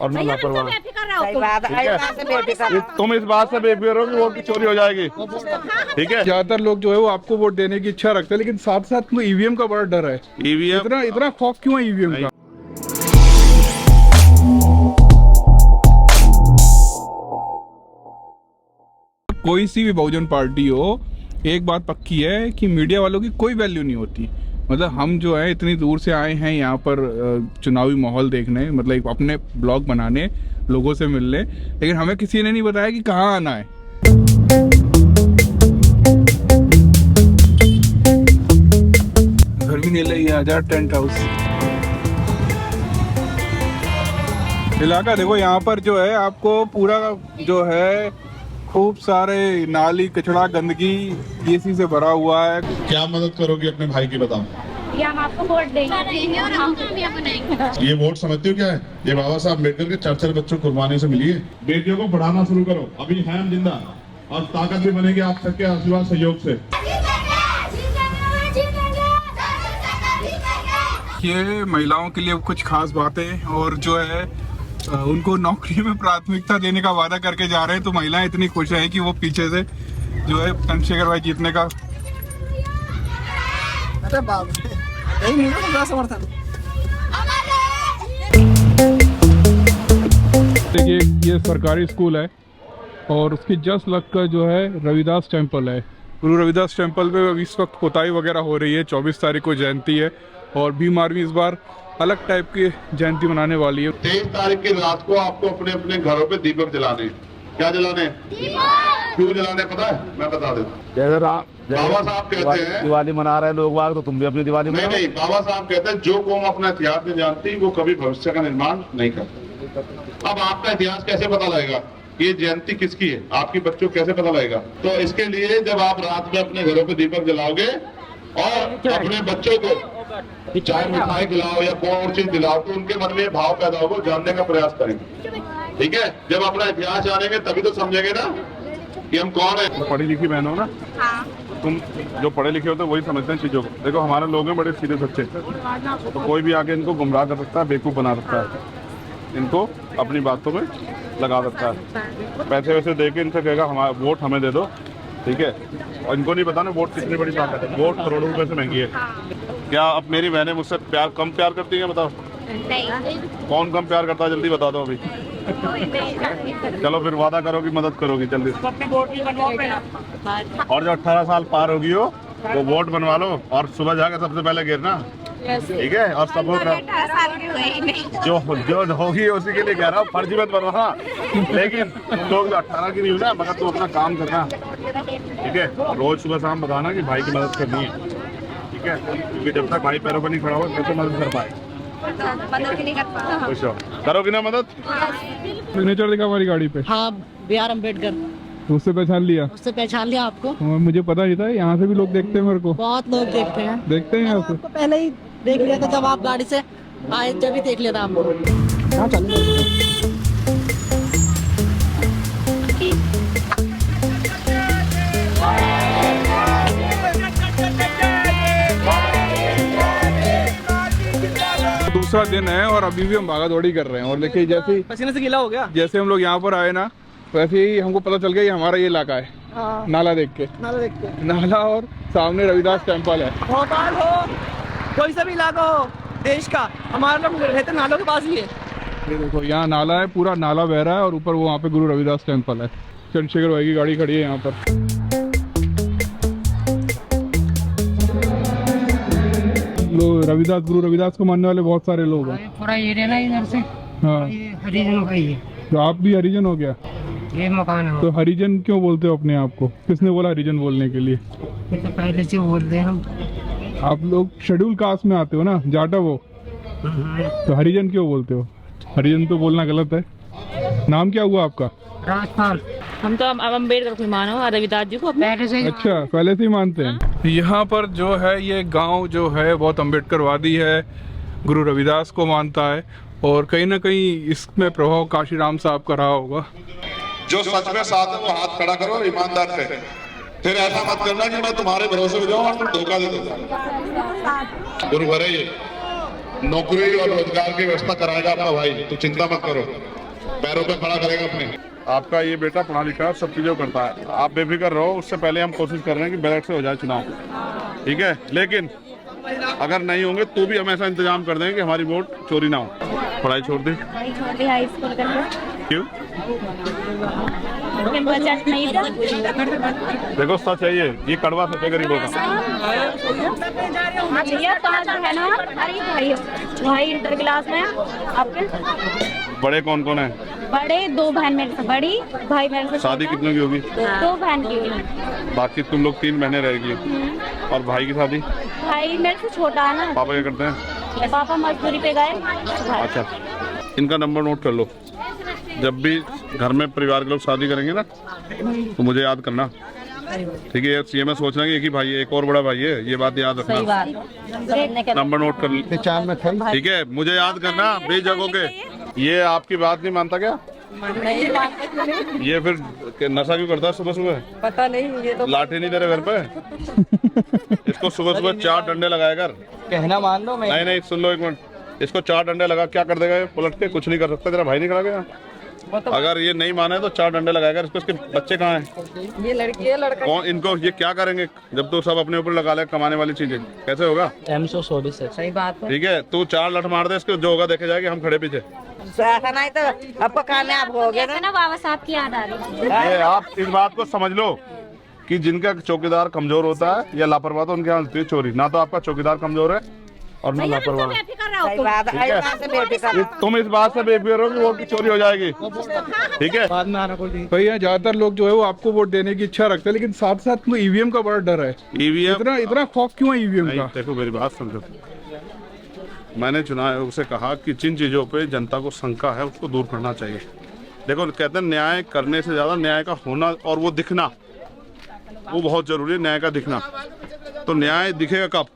और न लापरवाह। सही बात है, तुम इस बात से बेफिक्र हो कि वोट की चोरी हो जाएगी, ठीक है। ज्यादातर लोग जो है वो आपको वोट देने की इच्छा रखते हैं, लेकिन साथ साथ में ईवीएम का बड़ा डर है। ईवीएम इतना खौफ क्यों है ईवीएम का? कोई सी भी बहुजन पार्टी हो, एक बात पक्की है कि मीडिया वालों की कोई वैल्यू नहीं होती। मतलब हम जो है इतनी दूर से आए हैं यहाँ पर चुनावी माहौल देखने, मतलब अपने ब्लॉग बनाने, लोगों से मिलने, लेकिन हमें किसी ने नहीं बताया कि कहाँ आना है। घर भी नहीं लगी आजाद टेंट हाउस इलाका। देखो यहाँ पर जो है आपको पूरा जो है खूब सारे नाली, कचरा, गंदगी ये चीज से भरा हुआ है। क्या मदद करोगी अपने भाई की, बताओ। ये हम आपको वोट देंगे और हम बनाएंगे। ये वोट समझते हो क्या है? ये बाबा साहब अम्बेडकर के 4 बच्चों को कुर्बानी से मिली है। बेटियों को पढ़ाना शुरू करो, अभी है हम जिंदा, और ताकत भी बनेगी आप सबके आशीर्वाद सहयोग से। ये महिलाओं के लिए कुछ खास बातें, और जो है उनको नौकरी में प्राथमिकता देने का वादा करके जा रहे हैं, तो महिलाएं इतनी खुश हैं कि वो पीछे से जो है चंद्रशेखर भाई जीतने का समर्थन। देखिए ये सरकारी स्कूल है और उसकी जस्ट लगकर जो है रविदास टेम्पल है। गुरु रविदास टेम्पल पे इस वक्त पुताई वगैरह हो रही है। 24 तारीख को जयंती है और 20वीं इस बार अलग टाइप की जयंती मनाने वाली है। 23 तारीख की रात को आपको अपने अपने घरों पे दीपक जलाने। क्या जलाने? क्यों जलाने पता है? मैं बता देता हूँ। जैसे बाबा साहब कहते हैं दिवाली मना रहे हैं लोग बाग, तो तुम भी अपनी दिवाली मनाओ। नहीं, बाबा साहब कहते हैं जो कौम अपना इतिहास नहीं जानती वो कभी भविष्य का निर्माण नहीं करती। अब आपका इतिहास कैसे पता लगेगा? ये जयंती किसकी है? आपकी बच्चों को कैसे पता लगेगा? तो इसके लिए जब आप रात में अपने घरों पे दीपक जलाओगे और अपने बच्चों को चाहे मिठाई खिलाओ या कोई और चीज दिलाओ, तो उनके मन में भाव पैदा होगा, जानने का प्रयास करेंगे, ठीक है। जब अपना इतिहास जानेंगे तभी तो समझेंगे ना कि हम कौन है। पढ़ी लिखी बहन हो ना, तुम जो पढ़े लिखे होते वही समझते हैं चीजों को। देखो हमारे लोग हैं बड़े सीधे सच्चे, तो कोई भी आके इनको गुमराह कर सकता है, बेवकूफ बना सकता है, इनको अपनी बातों में लगा सकता है। पैसे वैसे दे के इनसे कहेगा हमारा वोट हमें दे दो, ठीक है। और इनको नहीं पता ना वोट कितनी बड़ी ताकत है। वोट करोड़ों रुपए से महंगी है। क्या अब मेरी बहनें मुझसे कम प्यार करती हैं? बताओ कौन कम प्यार करता है? जल्दी बता दो अभी। चलो फिर वादा करो कि मदद करोगी जल्दी। और जो 18 साल पार होगी हो वो वोट बनवा लो और सुबह जाकर सबसे पहले गिरना, ठीक है। और सब जो होगी उसी के लिए कह रहा हूँ, फर्जी मत बनवाना, लेकिन तो 18 की नहीं हुई ना, मगर तुम अपना काम करना, ठीक है। रोज सुबह शाम बताना कि भाई की मदद करनी है, ठीक है, क्योंकि जब तक भाई पैरों पर नहीं खड़ा हो कैसे मदद कर पाए। खुश हो, करोगी ना मदद? सिग्नेचर देखा हमारी गाड़ी पे। हाँ, BR अम्बेडकर। उससे पहचान लिया? उससे पहचान लिया आपको? मुझे पता नहीं था, यहाँ से भी लोग देखते हैं मेरे को। बहुत लोग देखते हैं। देखते हैं यहाँ से? आपको पहले ही देख लिया था जब आप गाड़ी से आए, जब ही देख लिया था आपको। हाँ चलो। दूसरा दिन है और अभी भी हम भागा दौड़ी कर रहे हैं। और देखिए जैसे पसीने से गीला हो गया, जैसे हम लोग यहाँ पर आए ना, वैसे ही हमको पता चल गया ये हमारा ये इलाका है। नाला देख के नाला और सामने रविदास टेम्पल है। भोपाल हो कोई सा भी इलाका हो देश का, हमारे लोग रहते नालों के पास ही है। ये देखो यहाँ नाला है, पूरा नाला बह रहा है और ऊपर वो वहाँ पे गुरु रविदास टेम्पल है। चंद्रशेखर भाई की गाड़ी खड़ी है यहाँ पर। रविदास, गुरु रविदास को मानने वाले बहुत सारे लोग हैं। पूरा एरिया ना इधर से। हाँ, ये हरिजनों का ही है। तो आप भी हरिजन हो गया? ये मकान है। तो हरिजन क्यों बोलते हो अपने आप को? किसने बोला हरिजन बोलने के लिए? ये तो पहले से बोलते हैं हम। आप लोग शेड्यूल कास्ट में आते हो ना, जाटा वो, तो हरिजन क्यों बोलते हो? हरिजन तो बोलना गलत है। नाम क्या हुआ आपका? राजस्थान। हम तो अम्बेडकर को मानो, रविदास जी को पहले से। अच्छा, पहले से ही मानते हैं। यहाँ पर जो है ये गांव जो है बहुत अम्बेडकरवादी है, गुरु रविदास को मानता है, और कहीं ना कहीं इसमें प्रभाव काशीराम साहब का रहा होगा। जो सच में साथ है वो हाथ खड़ा करो ईमानदार से। फिर ऐसा मत करना कि मैं तुम्हारे भरोसे में जाऊं और तुम धोखा दे दो। गुरु भरे ये नौकरी और रोजगार की व्यवस्था कराएगा आपका भाई, तो चिंता मत करो, पैरों पे खड़ा करेगा अपने। आपका ये बेटा पढ़ा लिखा है, सब चीज़ें करता है, आप बेफिक्र रहो। उससे पहले हम कोशिश कर रहे हैं कि बैलेट से हो जाए चुनाव, ठीक है। लेकिन अगर नहीं होंगे तो भी हम ऐसा इंतजाम कर देंगे कि हमारी वोट चोरी ना हो। पढ़ाई छोड़ दी, हाई स्कूल करके क्यों? बजट नहीं था। देखो सच है, ये कड़वा सच है गरीबों का। भैया पाँच है ना, अरे भाई इंटर क्लास में आपके बड़े कौन कौन है? बड़े दो बहन मेरे से बड़ी, भाई मेरे से शादी छोटा। कितनों की होगी? दो बहन की हुई। बाकी तुम लोग 3 बहनें रहेगी। और भाई की शादी? भाई मेरे से छोटा है ना। पापा क्या करते हैं? पापा मजदूरी पे गए। अच्छा, इनका नंबर नोट कर लो। जब भी घर में परिवार के लोग शादी करेंगे ना तो मुझे याद करना, ठीक है। ये मैं सोच रहा कि एक ही भाई है, एक और बड़ा भाई है, ये बात याद रखना। नंबर नोट कर लो, ठीक है। मुझे याद करना बेजगह के। ये आपकी बात नहीं मानता क्या? ये फिर नशा क्यों करता है सुबह सुबह? पता नहीं, ये तो लाठी नहीं दे रहे घर पे? इसको सुबह सुबह 4 डंडे लगाया कर। कहना मान लो। नहीं नहीं, सुन लो एक मिनट। इसको 4 डंडे लगा, क्या कर देगा ये? पलट के कुछ नहीं कर सकता। तेरा भाई नहीं खड़ा गया? अगर ये नहीं माने तो 4 डंडे लगाएगा इसको। इसके बच्चे कहाँ हैं? ये लड़की है, लड़का कौन? इनको ये क्या करेंगे जब तो सब अपने ऊपर लगा ले कमाने वाली चीजें? कैसे होगा? सही बात है। ठीक है, तू 4 लठ मार दे, इसको जो होगा देखे जाएगा। हम खड़े पीछे। ऐसा नहीं तो आपको कामयाब हो गया ना बाबा साहब की याद आ रही है। ये आप इस बात को समझ लो कि जिनका चौकीदार कमजोर होता है या लापरवाह, तो उनके यहाँ होती है चोरी। ना तो आपका चौकीदार कमजोर है और ना लापरवाह। सही बात है, ऐसे बात से बेफिक्र तुम इस बात से बेफिक्र हो कि वोट की चोरी हो जाएगी, ठीक है। बाद में आना कोई नहीं। भैया ज्यादातर लोग जो है वो आपको वोट देने की इच्छा रखते हैं, लेकिन साथ साथ में ईवीएम का बड़ा डर है। ईवीएम इतना खौफ क्यों है ईवीएम का? देखो मेरी बात समझो। मैंने चुनाव आयोग से कहा कि जिन चीज़ों पे जनता को शंका है उसको दूर करना चाहिए। देखो कहते हैं न्याय करने से ज़्यादा न्याय का होना और वो दिखना, वो बहुत ज़रूरी है। न्याय का दिखना, तो न्याय दिखेगा कब?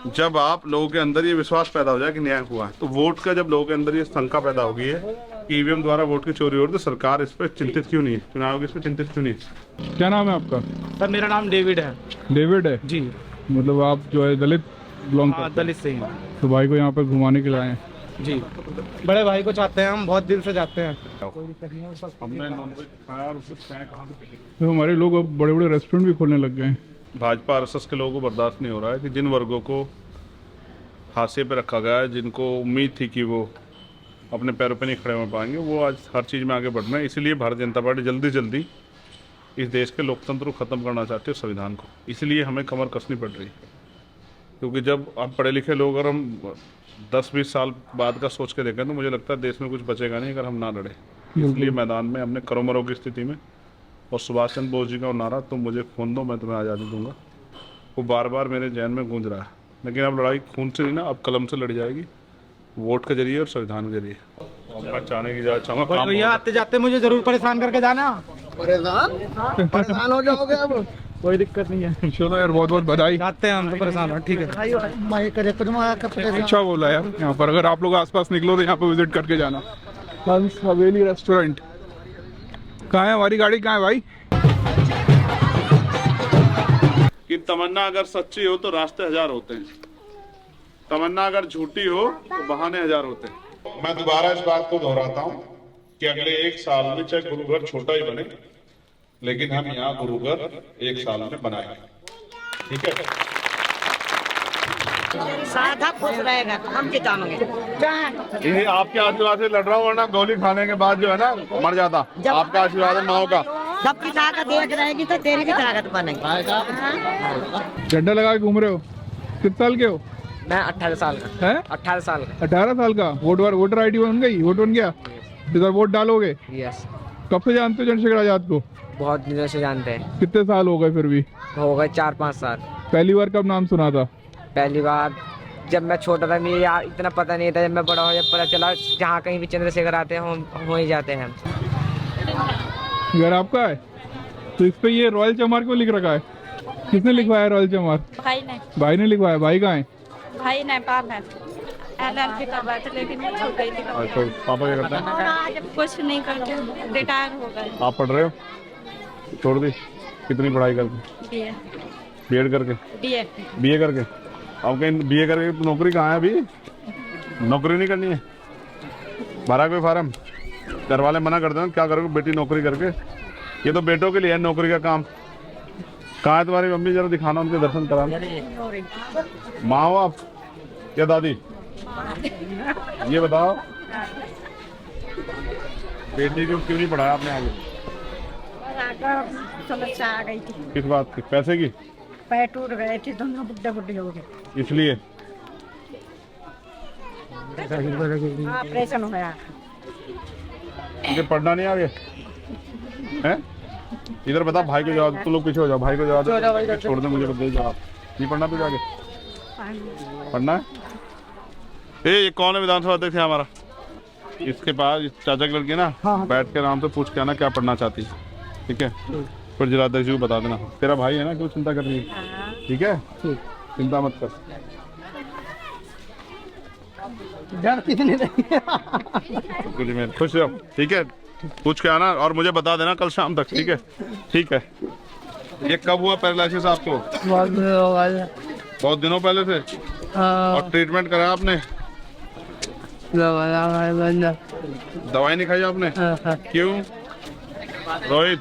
जब आप लोगों के अंदर ये विश्वास पैदा हो जाए कि न्याय हुआ है। तो वोट का जब लोगों के अंदर ये शंका पैदा हो गई है कि ईवीएम द्वारा वोट की चोरी हो रही है, तो सरकार इस पर चिंतित क्यों नहीं है? चुनाव आयोग इस पर चिंतित क्यों नहीं है? क्या नाम है आपका? सर मेरा नाम डेविड है। डेविड है जी। मतलब आप जो है दलित बिलोंग हाँ, करते हैं? दलित से ही। तो भाई को यहाँ पर घुमाने के लिए आए हैं। जी, बड़े भाई को चाहते हैं हम, बहुत दिल से चाहते हैं। हमने नॉनवेज खाया और उससे चाय कहाँ से पी? तो हमारे लोग अब बड़े बड़े रेस्टोरेंट भी खोलने लग गए हैं। भाजपा आरएसएस के लोगों को बर्दाश्त नहीं हो रहा है कि जिन वर्गों को हाशिए पे रखा गया है, जिनको उम्मीद थी कि वो अपने पैरों पे नहीं खड़े हो पाएंगे, वो आज हर चीज़ में आगे बढ़ रहे हैं। इसलिए भारतीय जनता पार्टी जल्दी जल्दी इस देश के लोकतंत्र को ख़त्म करना चाहती है, संविधान को। इसलिए हमें कमर कसनी पड़ रही है, क्योंकि जब आप पढ़े लिखे लोग अगर हम 10-20 साल बाद का सोच के देखें तो मुझे लगता है देश में कुछ बचेगा नहीं अगर हम ना लड़े। इसलिए मैदान में हमने करो मरो की स्थिति में, और सुभाष चंद्र बोस जी का नारा तुम मुझे खून दो मैं तुम्हें आज़ादी दूंगा, वो बार बार मेरे जहन में गूंज रहा है। लेकिन अब लड़ाई खून से नहीं ना, अब कलम से लड़ी जाएगी, वोट के जरिए और संविधान के जरिए। मैं चाहने की इजाजत चाहूँगा। भैया आते जाते मुझे जरूर परेशान करके जाना। परेशान हो जाओगे अब। कोई दिक्कत नहीं है। चलो यार, बहुत बहुत बधाई। जाते हैं हम तो परेशान हो, ठीक है। अच्छा बोला यार। यहाँ पर अगर आप लोग आसपास निकलो तो यहाँ पर विजिट करके जाना। हंस हवेली रेस्टोरेंट कहाँ है? हमारी गाड़ी कहाँ है भाई? कि तमन्ना अगर सच्ची हो तो रास्ते 1000 होते हैं, तमन्ना अगर झूठी हो तो बहाने 1000 होते हैं। मैं दोबारा इस बात को दोहराता हूँ कि अगले 1 साल में चाहे गुरुघर छोटा ही बने, लेकिन हम यहाँ गुरुघर 1 साल में बनाएंगे, ठीक है। साधा खुश रहेगा तो हम जिताएंगे। ये आपके आशीर्वाद से लड़ रहा हूँ, वरना गोली खाने के बाद जो है ना मर जाता। आपका आशीर्वाद है माओ का। सबकी ताकत देख रहेगी तो तेरी भी ताकत बनेगी। झंडा लगा के घूम रहे हो? कितने साल के हो? मैं 18 साल का। है 18 साल का। 18 साल का। वोटर ID बन गई? वोट बन गया? इधर वोट डालोगे? यस। कब से जानते हो चंद्रशेखर आजाद को? बहुत दिनों से जानते हैं। कितने साल हो गए फिर भी? हो गए 4-5 साल। पहली बार कब नाम सुना था? पहली बार जब मैं छोटा था, मुझे यार इतना पता नहीं था। जब मैं बड़ा हो जब पता चला जहाँ कहीं भी चंद्रशेखर आते हैं हम हो ही जाते हैं। घर आपका है तो इस पे ये रॉयल चमार क्यों लिख रखा है? किसने लिखवाया रॉयल चमार? भाई ने। भाई ने लिखवाया। भाई कहाँ है? भाई नेपाल है। LLB कर रहे थे लेकिन मैं छूट गई थी। अच्छा, पापा क्या करते हैं? आज कुछ नहीं करते, रिटायर हो गए। आप पढ़ रहे हो? छोड़ दी? कितनी पढ़ाई करके? BA करके? BA BA करके? अब कहीं BA करके नौकरी कहाँ है अभी? नौकरी नहीं करनी है? भरा कोई फार्म? घर वाले मना कर देना, क्या करोगे बेटी नौकरी करके? ये तो बेटों के लिए है नौकरी का काम। कहाँ है तुम्हारी मम्मी? जरा दिखाना, उनके दर्शन कराना। माँ हो आप या दादी? ये बताओ बेटी को क्यों नहीं पढ़ाया आपने आगे? समस्या आ गई थी, किस बात की? पैसे की? पैर टूट गए थे, दोनों बुड्ढे बुड्ढे हो गए, इसलिए ऑपरेशन हुआ। मुझे पढ़ना नहीं आगे हैं? इधर बता, भाई को जवाब। तुम लोग पीछे हो जाओ, भाई को जवाब दे, छोड़ दे, मुझे दे जवाब। नहीं पढ़ना तुझे आगे? पढ़ना है? ये कौन है विधानसभा अध्यक्ष है हमारा? इसके पास इस चाचा की लड़की है ना, बैठ के आराम से पूछ के आना क्या पढ़ना चाहती है, ठीक है? फिर जिलाध्यक्ष जी को बता देना। तेरा भाई है ना, क्यों चिंता कर रही है? ठीक है, चिंता मत कर। खुश रहो, ठीक है? पूछ के आना और मुझे बता देना कल शाम तक, ठीक है? ठीक है। ये कब हुआ पैरालिसिस आपको? बहुत दिनों पहले से? और ट्रीटमेंट कराया आपने? दवाई नहीं खाई आपने? क्यों? रोहित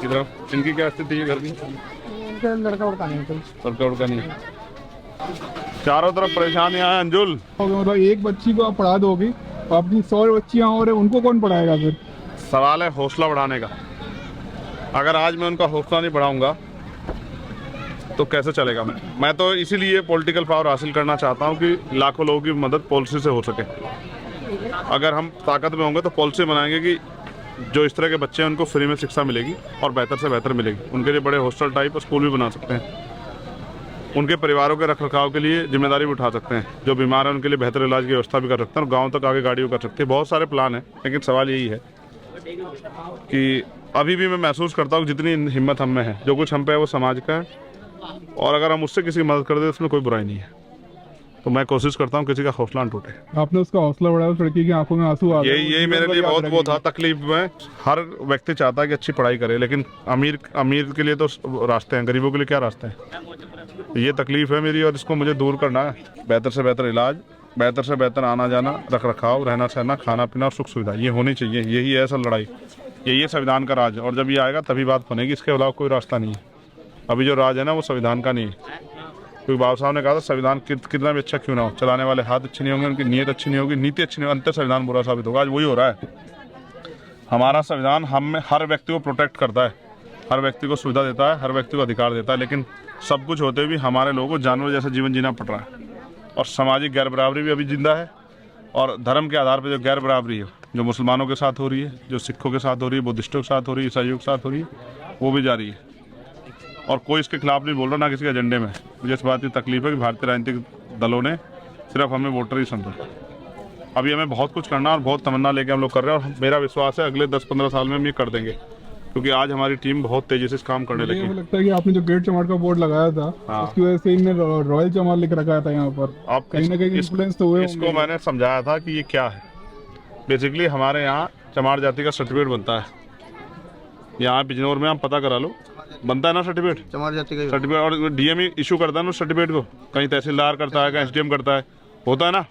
इधर, इनकी क्या स्थिति है घर की? लड़का उड़का नहीं है, चारों तरफ परेशानियां हैं। अंजुल, मतलब एक बच्ची को आप पढ़ा दोगे, अपनी 100 बच्चियां और उनको कौन पढ़ाएगा फिर? सवाल है हौसला बढ़ाने का। अगर आज मैं उनका हौसला नहीं बढ़ाऊंगा तो कैसे चलेगा? मैं तो इसीलिए पॉलिटिकल पावर हासिल करना चाहता हूं कि लाखों लोगों की मदद पॉलिसी से हो सके। अगर हम ताकत में होंगे तो पॉलिसी बनाएंगे कि जो इस तरह के बच्चे हैं उनको फ्री में शिक्षा मिलेगी और बेहतर से बेहतर मिलेगी। उनके लिए बड़े हॉस्टल टाइप स्कूल भी बना सकते हैं। उनके परिवारों के रखरखाव के लिए जिम्मेदारी भी उठा सकते हैं। जो बीमार हैं उनके लिए बेहतर इलाज की व्यवस्था भी कर सकते हैं और गाँव तक आगे गाड़ियों कर सकते हैं। बहुत सारे प्लान हैं, लेकिन सवाल यही है कि अभी भी मैं महसूस करता हूँ जितनी हिम्मत हम में है, जो कुछ हम पे है वो समाज का है, और अगर हम उससे किसी की मदद कर दें उसमें कोई बुराई नहीं है। तो मैं कोशिश करता हूँ किसी का हौसला न टूटे। आपने उसका हौसला बढ़ाया, उस लड़की की आंखों में आंसू आ गए। यही मेरे लिए बहुत वो था तकलीफ में। हर व्यक्ति चाहता है कि अच्छी पढ़ाई करे, लेकिन अमीर के लिए तो रास्ते हैं, गरीबों के लिए क्या रास्ते हैं? ये तकलीफ है मेरी और इसको मुझे दूर करना है। बेहतर से बेहतर इलाज, बेहतर से बेहतर आना जाना, रख रखाव, रहना सहना, खाना पीना और सुख सुविधा, ये होनी चाहिए। यही है असल लड़ाई, यही है संविधान का राज। और जब ये आएगा तभी बात बनेगी, इसके अलावा कोई रास्ता नहीं है। अभी जो राज है ना वो संविधान का नहीं है, क्योंकि बाबा साहब ने कहा था संविधान कितना भी अच्छा क्यों ना हो, चलाने वाले हाथ अच्छे नहीं होंगे, उनकी नीयत अच्छी नहीं होगी, नीति अच्छी नहीं होगी, अंतर संविधान बुरा साबित होगा। आज वही हो रहा है। हमारा संविधान हमें हर व्यक्ति को प्रोटेक्ट करता है, हर व्यक्ति को सुविधा देता है, हर व्यक्ति को अधिकार देता है, लेकिन सब कुछ होते हुए हमारे लोगों को जानवर जैसा जीवन जीना पड़ रहा है। और सामाजिक गैर बराबरी भी अभी जिंदा है, और धर्म के आधार पर जो गैर बराबरी है, जो मुसलमानों के साथ हो रही है, जो सिखों के साथ हो रही है, बुद्धिस्टों के साथ हो रही है, ईसाइयों के साथ हो रही है, वो भी जारी है। और कोई इसके खिलाफ नहीं बोल रहा, ना किसी के एजेंडे में। मुझे इस बात की तकलीफ है कि भारतीय राजनीतिक दलों ने सिर्फ हमें वोटर ही समझा। अभी हमें बहुत कुछ करना और बहुत तमन्ना लेके हम लोग कर रहे हैं, और मेरा विश्वास है अगले 10-15 साल में हम ये कर देंगे, क्योंकि आज हमारी टीम बहुत तेजी से इस काम करने लगी। मुझे लगता है कि आपने जो ग्रेट चमार का बोर्ड लगाया था, उसकी वजह से इनने रॉयल चमार लिख रखा था यहाँ पर। आप कहीं ना कहीं इन्फ्लुएंस तो हुए। इसको मैंने समझाया था कि ये क्या है। बेसिकली हमारे यहाँ चमार जाति का सर्टिफिकेट बनता है। यहाँ बिजनौर में आप पता करा लो, बनता है ना सर्टिफिकेट, चमार जाति का सर्टिफिकेट, और डीएम इशू करता है ना उस सर्टिफिकेट को। कहीं तहसीलदार करता है, कहीं एसडीएम करता है, होता है ना।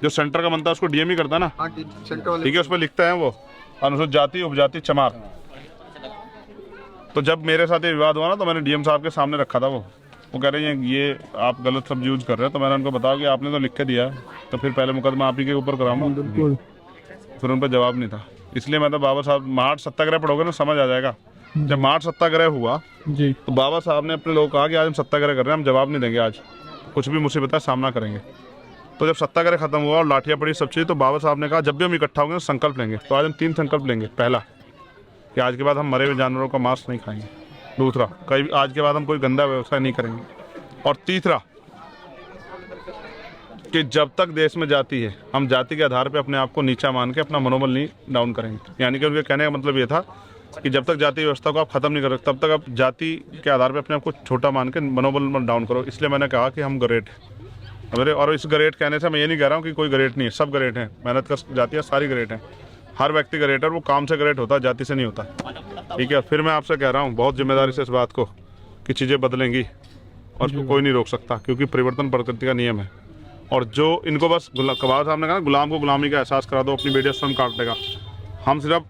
जो सेंटर का बनता है उसको डीएम ही करता है ना, ठीक है? उस पर लिखते हैं वो अनुसूचित जाति उपजाति चमार। तो जब मेरे साथ ये विवाद हुआ ना, तो मैंने डीएम साहब के सामने रखा था। वो कह रहे हैं ये आप गलत शब्द यूज कर रहे हैं। तो मैंने उनको बताया कि आपने तो लिख के दिया, तो फिर पहले मुकदमा आप ही के ऊपर कराऊंगा। फिर उन पर जवाब नहीं था, इसलिए मैं तो बाबा साहब महाट सत्याग्रह पढ़ोगे ना समझ आ जाएगा। जब महाट सत्याग्रह हुआ जी, तो बाबा साहब ने अपने लोगों को कहा कि आज हम सत्याग्रह कर रहे हैं, हम जवाब नहीं देंगे, आज कुछ भी मुसीबत है सामना करेंगे। तो जब सत्याग्रह खत्म हुआ और लाठियाँ पड़ी सब चीज़, तो बाबा साहब ने कहा जब भी हम इकट्ठा होंगे तो संकल्प लेंगे। तो आज हम 3 संकल्प लेंगे। पहला कि आज के बाद हम मरे हुए जानवरों का मांस नहीं खाएंगे। दूसरा, कहीं आज के बाद हम कोई गंदा व्यवसाय नहीं करेंगे। और तीसरा कि जब तक देश में जाति है, हम जाति के आधार पे अपने आप को नीचा मान के अपना मनोबल नहीं डाउन करेंगे। यानी कि उनके कहने का मतलब ये था कि जब तक जाति व्यवस्था को आप खत्म नहीं कर सकते, तब तक आप जाति के आधार पे अपने आप को छोटा मान के मनोबल मत डाउन करो। इसलिए मैंने कहा कि हम ग्रेट हैं मेरे, और इस ग्रेट कहने से मैं ये नहीं कह रहा हूँ कि कोई ग्रेट नहीं है, सब ग्रेट हैं। मेहनत कर जातियाँ सारी ग्रेट हैं, हर व्यक्ति ग्रेट है, वो काम से ग्रेट होता है, जाति से नहीं होता, ठीक है? फिर मैं आपसे कह रहा हूँ बहुत जिम्मेदारी से इस बात को कि चीज़ें बदलेंगी और इसको कोई नहीं रोक सकता, क्योंकि परिवर्तन प्रकृति का नियम है। और जो इनको बस कबाब साहब ने कहा गुलाम को गुलामी का एहसास करा दो, अपनी बेटियाँ स्वयं काट लेगा। हम सिर्फ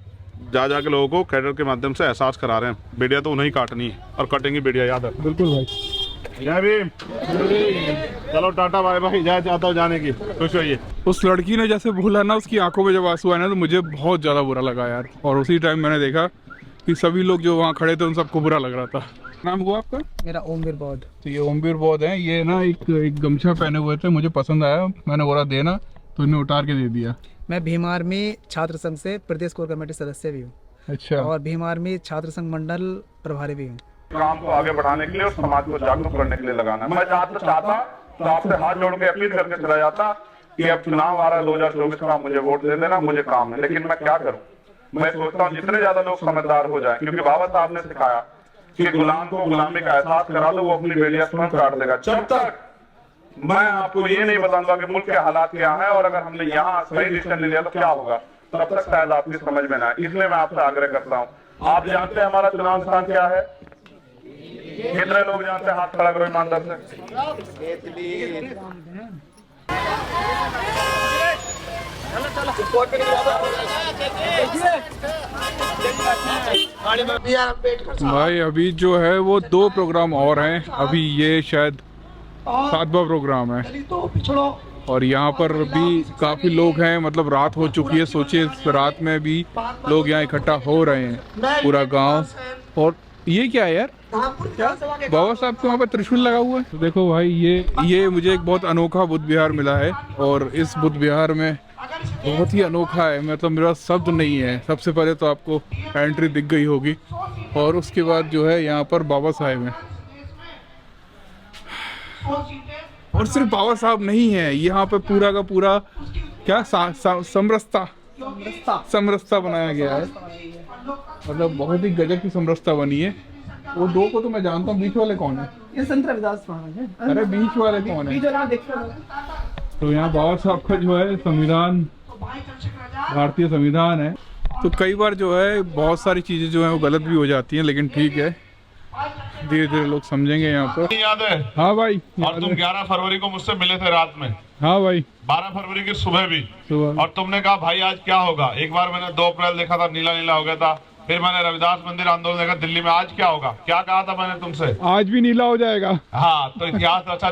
जा के लोगों को कैडर के माध्यम से एहसास करा रहे हैं, बेटियाँ तो उन्हें काटनी है और कटेंगी बेटियाँ, याद है। बिल्कुल भाई। जय भीम। चलो टाटा बाय बाय, जय चाहता हूँ जाने की, खुश होइए। उस लड़की ने जैसे बोला ना, उसकी आंखों में जब आंसू आए ना, तो मुझे बहुत ज़्यादा बुरा लगा यार। और उसी टाइम मैंने देखा कि सभी लोग जो वहाँ खड़े थे उन सबको बुरा लग रहा था। नाम हुआ आपका? मेरा ओमवीर बौद्ध। तो ये ओमवीर बौद्ध है। ये ना एक गमछा पहने हुए थे, मुझे पसंद आया, मैंने बोला देना, तो इन्हें उतार के दे दिया। मैं भीम आर्मी छात्र संघ से प्रदेश कोर कमेटी सदस्य भी हूँ। अच्छा। और भीम आर्मी छात्र संघ मंडल प्रभारी भी हूँ। काम को आगे बढ़ाने के लिए और समाज को जागरूक करने के लिए लगाना है। मैं चाहता तो आपसे हाथ जोड़ के अपील करके चला जाता कि अब चुनाव आ रहा है 2024 का, मुझे वोट दे देना, मुझे काम है। लेकिन मैं क्या करूं, मैं सोचता हूं जितने ज्यादा लोग समझदार हो जाए, क्योंकि बाबा साहब ने सिखाया कि गुलाम को गुलामी का एहसास करा दो, वो अपनी बेटियां स्वयं काट देगा। जब तक मैं आपको ये नहीं बताऊंगा कि मुल्क के हालात क्या है और अगर हमने यहाँ सही डिसीजन ले लिया तो क्या होगा, तब तक शायद आपकी समझ में ना आए। इसलिए मैं आपसे आग्रह करता हूँ। आप जानते हैं हमारा चुनाव स्थान क्या है? कितने लोग जानते हैं? हाथ खड़ा करो ईमानदार से। भाई अभी जो है वो 2 प्रोग्राम और हैं, अभी ये शायद 7वां प्रोग्राम है और यहाँ पर भी काफ़ी लोग हैं, मतलब रात हो चुकी है। सोचिए इस रात में भी लोग यहाँ इकट्ठा हो रहे हैं, पूरा गांव। और ये क्या है यार, बाबा साहब के वहाँ पर त्रिशूल लगा हुआ है। तो देखो भाई ये मुझे एक बहुत अनोखा बुद्ध विहार मिला है और इस बुद्ध विहार में बहुत ही अनोखा है, मतलब मेरा शब्द नहीं है। सबसे पहले तो आपको एंट्री दिख गई होगी और उसके बाद जो है यहाँ पर बाबा साहब हैं। और सिर्फ बाबा साहब नहीं है, यहाँ पे पूरा का पूरा क्या समरसता बनाया गया है, मतलब बहुत ही गजब की समरसता बनी है। वो 2 को तो मैं जानता हूँ, बीच वाले कौन है? ये संत रविदास महाराज है। अरे बीच वाले कौन है? तो यहाँ बाबा साहब का जो है संविधान, भारतीय संविधान है। तो कई बार जो है बहुत सारी चीजें जो है वो गलत भी हो जाती हैं, लेकिन ठीक है, धीरे धीरे लोग समझेंगे यहाँ पर। याद है? हाँ भाई। और तुम 11 फरवरी को मुझसे मिले थे रात में। हाँ भाई। 12 फरवरी की सुबह भी। और तुमने कहा भाई आज क्या होगा। एक बार मैंने 2 अप्रैल देखा था, नीला नीला हो गया था। फिर मैंने रविदास मंदिर आंदोलन देखा दिल्ली में, आज क्या होगा। क्या कहा था मैंने तुमसे? आज भी नीला हो जाएगा। हाँ, तो इतिहास रचा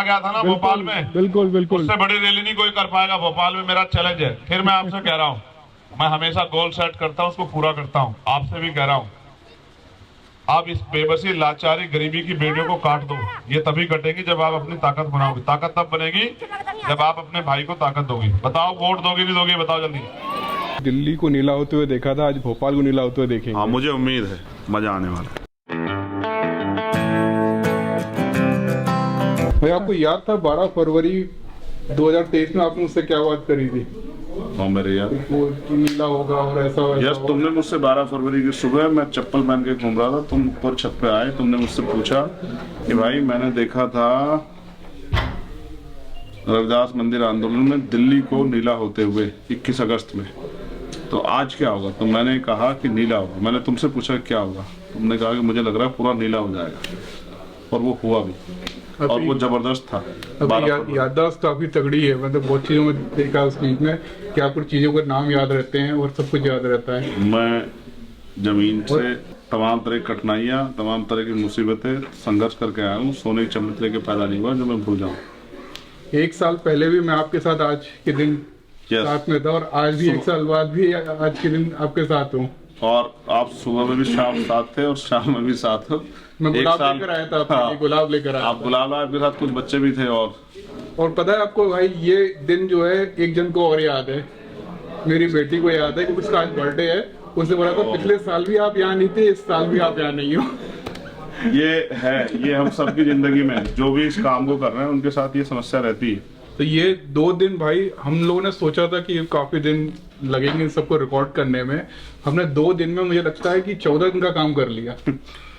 गया था ना भोपाल में। बिल्कुल बिल्कुल। उससे बड़ी रैली नहीं कोई कर पाएगा भोपाल में, मेरा चैलेंज है। फिर मैं आपसे कह रहा हूँ, मैं हमेशा गोल सेट करता हूँ, उसको पूरा करता हूँ। आपसे भी कह रहा हूँ, आप इस बेबसी, लाचारी, गरीबी की बेड़ियों को काट दो। ये तभी कटेगी जब आप अपनी ताकत बनाओगे। ताकत तब बनेगी जब आप अपने भाई को ताकत दोगी। बताओ वोट दोगी नहीं दोगी, बताओ जल्दी। दिल्ली को नीला होते हुए देखा था, आज भोपाल को नीला होते हुए देखेंगे। हाँ, मुझे उम्मीद है मजा आने वाला है। भाई आपको याद था 12 फरवरी 2023 में आपने मुझसे क्या बात करी थी? हाँ मेरे यार, वो नीला होगा और ऐसा यस, तुमने मुझसे 12 फरवरी की सुबह मैं चप्पल पहन के घूम रहा था, तुम ऊपर छत पे आए, तुमने मुझसे पूछा कि भाई मैंने देखा था रविदास मंदिर आंदोलन में दिल्ली को नीला होते हुए 21 अगस्त में, तो आज क्या होगा। तो मैंने कहा कि नीला होगा। मैंने तुमसे पूछा क्या होगा, तुमने कहा कि मुझे लग रहा है पूरा नीला हो जाएगा, और वो हुआ भी, और वो जबरदस्त था। याददाश्त काफी तगड़ी है, मतलब बहुत चीजों में देखा उस बीच में कि आपको चीजों के नाम याद रहते हैं और सब कुछ याद रहता है। मैं जमीन से तमाम तरह की कठिनाइयाँ, तमाम तरह की मुसीबतें संघर्ष करके आया हूँ। सोने के चबूतरे के पैदा नहीं हुआ जो मैं भूल जाऊँ। 1 साल पहले भी मैं आपके साथ आज के दिन साथ में था, और आज भी 1 साल बाद भी आज के दिन आपके साथ हूँ। और आप सुबह में भी शाम साथ थे और शाम में भी साथ हो। मैं गुलाब लेकर आया था, हाँ, गुलाब लेकर आया। आप गुलाब, आपके साथ कुछ बच्चे भी थे। और पता है आपको भाई, ये दिन जो है एक जन को और याद है, मेरी बेटी को याद है कि उसका आज बर्थडे है। उसने बोला था पिछले साल भी आप यहाँ नहीं थे, इस साल भी आप यहाँ नहीं हो। ये हम सबकी जिंदगी में जो भी इस काम को कर रहे हैं उनके साथ ये समस्या रहती है। तो ये 2 दिन भाई हम लोगों ने सोचा था कि काफी दिन लगेंगे इन सबको रिकॉर्ड करने में, हमने 2 दिन में मुझे लगता है कि 14 दिन का काम कर लिया।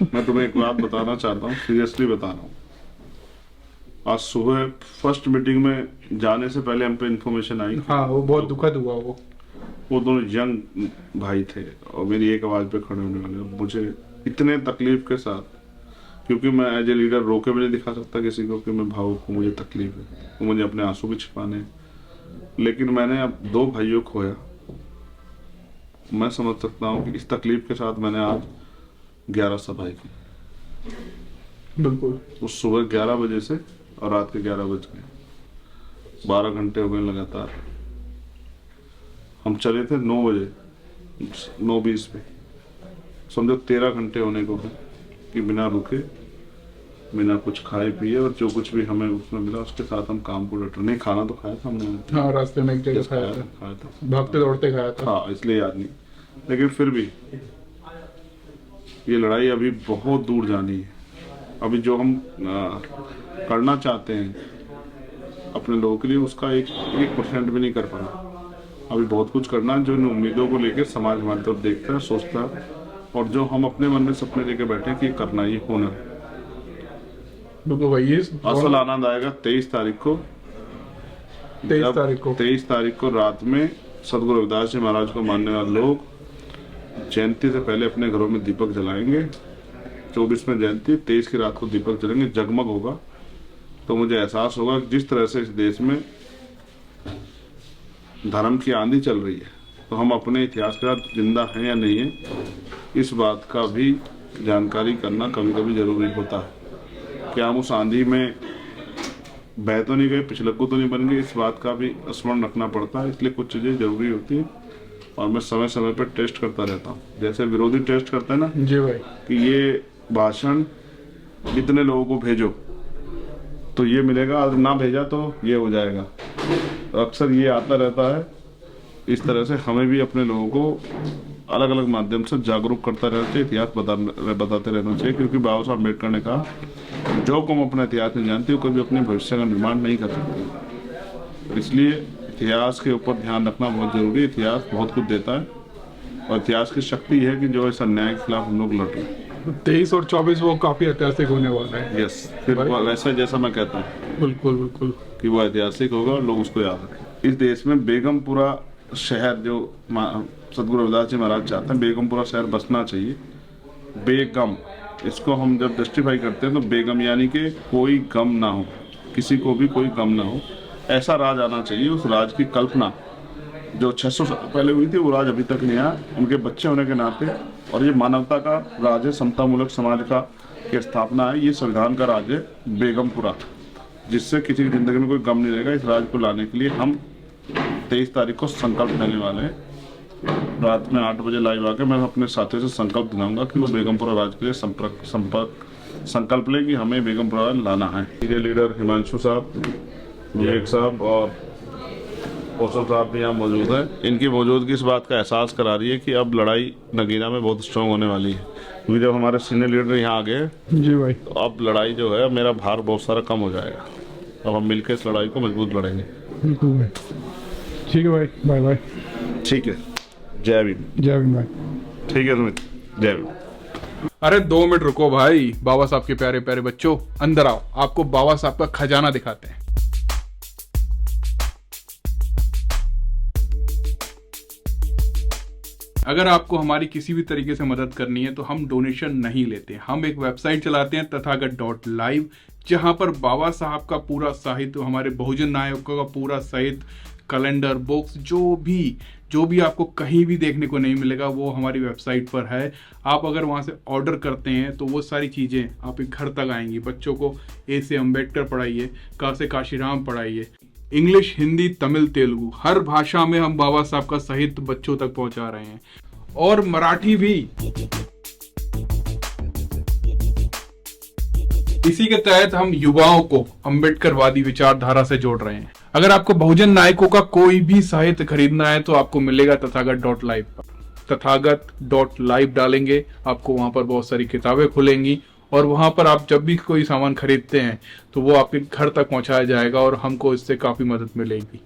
मैं तुम्हें एक बात बताना चाहता हूँ, सीरियसली बता रहा हूँ। आज सुबह फर्स्ट मीटिंग में जाने से पहले हम पे इन्फॉर्मेशन आई। हाँ, वो बहुत दुखद हुआ। वो दोनों यंग भाई थे और मेरी एक आवाज पे खड़े होने वाले। मुझे इतने तकलीफ के साथ, क्योंकि मैं एज ए लीडर रोके भी नहीं दिखा सकता किसी को कि मैं भावुक हूँ, मुझे तकलीफ है, तो मुझे अपने आंसू भी छिपाने हैं। लेकिन मैंने अब 2 भाइयों को खोया। मैं समझ सकता हूँ कि इस तकलीफ के साथ मैंने आज 11 सभाएं की। बिल्कुल। उस सुबह 11 बजे से और रात के 11 बज गए, 12 घंटे हो गए लगातार। हम चले थे 9 बजे, 9:20 पे, समझो 13 घंटे होने को है कि बिना रुके, बिना कुछ खाए पिए और जो कुछ भी हमें उसमें मिला उसके साथ हम काम को डटे। नहीं, खाना तो खाया था हमने, हाँ, रास्ते में एक जगह खाया था, भागते दौड़ते खाया था। हाँ, इसलिए याद नहीं। लेकिन फिर भी ये लड़ाई अभी बहुत दूर जानी है। अभी जो हम करना चाहते हैं अपने लोगों के लिए, उसका 1% भी नहीं कर पाना। अभी बहुत कुछ करना है, जो इन उम्मीदों को लेकर समाज हमारी तरफ देखता है, सोचता है, और जो हम अपने मन में सपने लेके बैठे हैं कि ये करना, ये होना है। असल आनंद आएगा 23 तारीख को। 23 तारीख को रात में सदगुरु रविदास जी महाराज को मानने वाले लोग जयंती से पहले अपने घरों में दीपक जलाएंगे। 24 में जयंती, 23 की रात को दीपक जलेंगे, जगमग होगा। तो मुझे एहसास होगा कि जिस तरह से इस देश में धर्म की आंधी चल रही है, तो हम अपने इतिहास के साथ जिंदा हैं या नहीं है, इस बात का भी जानकारी करना कभी कभी जरूरी होता है। कि हम उस आंधी में बह तो नहीं गए, पिछलक्कू तो नहीं बन गए, इस बात का भी स्मरण रखना पड़ता है। इसलिए कुछ चीज़ें जरूरी होती हैं और मैं समय समय पर टेस्ट करता रहता हूँ। जैसे विरोधी टेस्ट करते हैं ना जी भाई, कि ये भाषण इतने लोगों को भेजो तो ये मिलेगा, और ना भेजा तो ये हो जाएगा। तो अक्सर ये आता रहता है। इस तरह से हमें भी अपने लोगों को अलग अलग माध्यम से जागरूक करता रहना चाहिए, इतिहास बताते रहना चाहिए। क्योंकि बाबा साहब अम्बेडकर ने कहा, जो कौम अपना इतिहास नहीं जानती वो कभी अपने भविष्य का निर्माण नहीं कर सकती। इसलिए इतिहास के ऊपर ध्यान रखना बहुत जरूरी है। इतिहास बहुत कुछ देता है और इतिहास की शक्ति है कि जो इस अन्याय के खिलाफ हम लोग लड़ रहे हैं। 23 और 24 वो काफी ऐतिहासिक होने वाला है। यस, फिर वैसा जैसा मैं कहता हूँ बिल्कुल बिल्कुल कि वो ऐतिहासिक होगा और लोग उसको याद रखें। इस देश में बेगमपुरा शहर, जो सदगुरु रविदास जी महाराज चाहते हैं, बेगमपुरा शहर बसना चाहिए। बेगम, इसको हम जब जस्टिफाई करते हैं तो बेगम यानी कि कोई गम ना हो, किसी को भी कोई गम ना हो, ऐसा राज आना चाहिए। उस राज की कल्पना जो 600 साल पहले हुई थी, वो राज अभी तक नहीं आया। उनके बच्चे होने के नाते, और ये मानवता का राज है, समता मूलक समाज का की स्थापना है, ये संविधान का राज है बेगमपुरा, जिससे किसी की जिंदगी में कोई गम नहीं रहेगा। इस राज को लाने के लिए हम 23 तारीख को संकल्प लेने वाले हैं। रात में 8 बजे लाइव आके मैं अपने साथियों से संकल्प दिलाऊंगा कि वो बेगमपुरा राज के लिए संकल्प लें कि हमें बेगमपुरा राज लाना है। सीनियर लीडर हिमांशु साहब, विवेक साहब और कौशल साहब भी यहाँ मौजूद हैं। इनकी मौजूदगी इस बात का एहसास करा रही है कि अब लड़ाई नगीना में बहुत स्ट्रांग होने वाली है। क्योंकि जब हमारे सीनियर लीडर यहाँ आ गए जी भाई, तो अब लड़ाई जो है, मेरा भार बहुत सारा कम हो जाएगा। अब हम मिलकर इस लड़ाई को मजबूत लड़ेंगे। बिल्कुल भाई, ठीक है भाई, बाय बाय। ठीक है, जय भीम। जय भीम भाई। ठीक है सुमित, जय भीम। अरे 2 मिनट रुको भाई, बाबा साहब के प्यारे प्यारे बच्चों, अंदर आओ, आपको बाबा साहब का खजाना दिखाते हैं। अगर आपको हमारी किसी भी तरीके से मदद करनी है तो हम डोनेशन नहीं लेते। हम एक वेबसाइट चलाते हैं तथागत.live, जहां पर बाबा साहब का पूरा साहित्य, हमारे बहुजन नायकों का पूरा साहित्य, कैलेंडर, बुक्स, जो भी आपको कहीं भी देखने को नहीं मिलेगा वो हमारी वेबसाइट पर है। आप अगर वहां से ऑर्डर करते हैं तो वो सारी चीज़ें आपके घर तक आएंगी। बच्चों को ए से अम्बेडकर पढ़ाइए, का से काशीराम पढ़ाइए, इंग्लिश, हिंदी, तमिल, तेलुगु, हर भाषा में हम बाबा साहब का साहित्य बच्चों तक पहुंचा रहे हैं, और मराठी भी। इसी के तहत हम युवाओं को अम्बेडकरवादी विचारधारा से जोड़ रहे हैं। अगर आपको बहुजन नायकों का कोई भी साहित्य खरीदना है तो आपको मिलेगा तथागत.live पर। तथागत.live डालेंगे, आपको वहां पर बहुत सारी किताबें खुलेंगी और वहां पर आप जब भी कोई सामान खरीदते हैं तो वो आपके घर तक पहुंचाया जाएगा और हमको इससे काफी मदद मिलेगी।